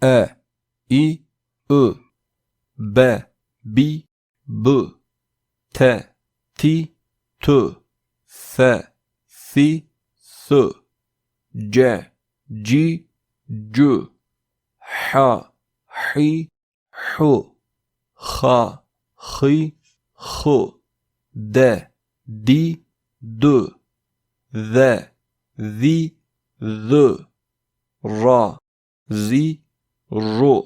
I, I, B, B, B, T, T, T, F, F, F, C, C, C, H, H, H, X, X, X, D, D, D, Z, Z, Z, R, Z, R,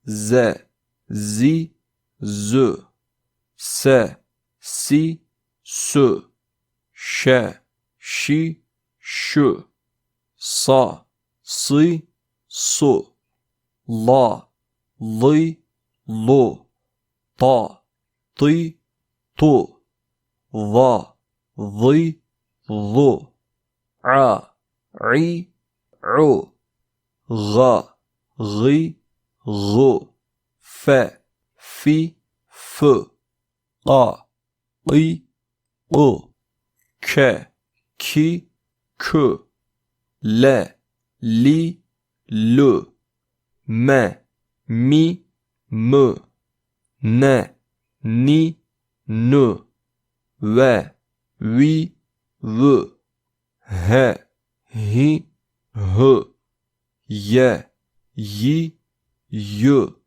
Z, Z, Z, S, S, S, Ş, Ş, Ş, Sa, Si, Su, La, Li, Lu, Ta, Ti, Tu, Va, Vi, Vu, A, I, U, G, G, G, F, F, F, A, I, U, K, K, K, L, Li, L, M, Mi, M, N, Ni, N, V, Vi, V, H, Hi, H, Y, Y, Y,